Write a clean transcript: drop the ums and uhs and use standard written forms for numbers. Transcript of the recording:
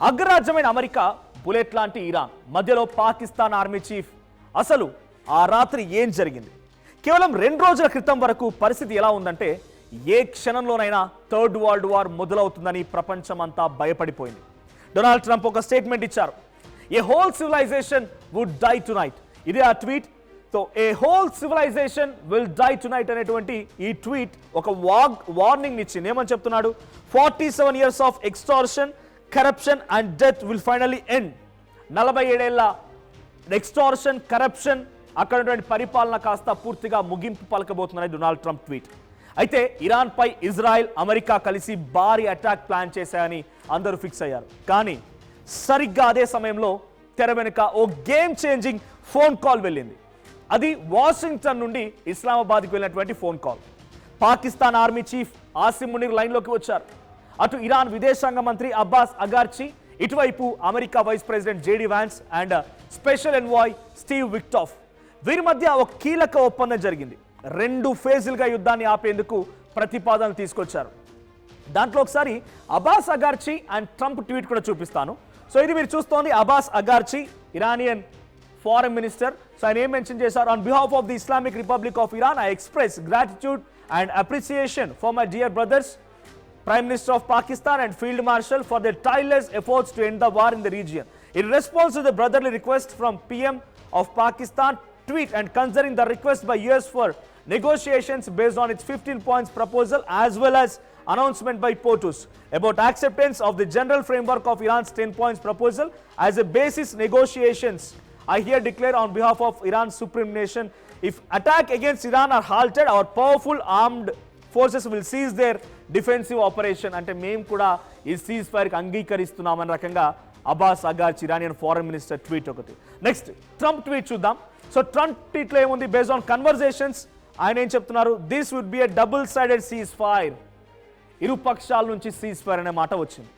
అగ్రరాజ్యమైన America, bullet లాంటి Iran మధ్యలో Pakistan army chief. అసలు ఆ రాత్రి ఏం జరిగింది? కేవలం 2 రోజుల క్రితం వరకు పరిస్థితి ఎలా ఉందంటే ఏ క్షణంలోనైనా థర్డ్ వరల్డ్ వార్ మొదలవుతుందని ప్రపంచమంతా భయపడిపోయింది. డొనాల్డ్ ట్రంప్ ఒక స్టేట్మెంట్ ఇచ్చారు. A whole civilization would die tonight. ఇదే ఆ tweet. So a whole civilization will die tonight అనేటువంటి ఈ ట్వీట్ ఒక వార్నింగ్ ఇచ్చింది. ఏమని చెప్తున్నాడు? 47 years of extortion, corruption and death will finally end. 47 ఏళ్ల ఎక్స్టార్షన్, కరప్షన్, అక్కడ పరిపాలన కాస్త పూర్తిగా ముగింపు పలకబోతుందని డొనాల్డ్ ట్రంప్ ట్వీట్. అయితే ఇరాన్ పై ఇజ్రాయెల్, అమెరికా కలిసి భారీ అటాక్ ప్లాన్ చేశాయని అందరూ ఫిక్స్ అయ్యారు. కానీ సరిగ్గా అదే సమయంలో తెర వెనుక ఓ గేమ్ చేంజింగ్ ఫోన్ కాల్ వెళ్ళింది. అది వాషింగ్టన్ నుండి ఇస్లామాబాద్కి వెళ్ళినటువంటి phone call. Pakistan army chief Asim Munir లైన్లోకి వచ్చారు. అటు ఇరాన్ విదేశాంగ మంత్రి అబ్బాస్ అగార్చి, ఇటువైపు America vice president JD Vance and special envoy Steve విక్టాఫ్. వీరి మధ్య ఒక కీలక ఒప్పందం జరిగింది. 2 ఫేజులుగా యుద్ధాన్ని ఆపేందుకు ప్రతిపాదనలు తీసుకొచ్చారు. దాంట్లో ఒకసారి Abbas Araghchi and Trump tweet కూడా చూపిస్తాను. సో ఇది మీరు చూస్తోంది Abbas Araghchi, Iranian foreign minister. So ఆయన ఏం మెన్షన్ చేశారు? On behalf of the Islamic republic of Iran I express gratitude and appreciation for my dear brothers Prime Minister of Pakistan and Field Marshal for their tireless efforts to end the war in the region. In response to the brotherly request from PM of Pakistan tweet and considering the request by US for negotiations based on its 15 points proposal as well as announcement by POTUS about acceptance of the general framework of Iran's 10 points proposal as a basis negotiations, I here declare on behalf of Iran's supreme nation, if attack against Iran are halted, our powerful armed forces will cease their defensive operation. అంటే మేము కూడా ఈ సీజ్ ఫైర్కి అంగీకరిస్తున్నామన్న రకంగా Abbas Araghchi, Iranian foreign minister tweet ఒకటి. Next Trump tweet చూద్దాం. సో ట్రంప్ ట్వీట్లో ఏముంది? బేస్డ్ ఆన్ కన్వర్జేషన్స్ ఆయన ఏం చెప్తున్నారు? This would be a double sided ceasefire. ఇరు పక్షాల నుంచి సీజ్ ఫైర్ అనే మాట వచ్చింది.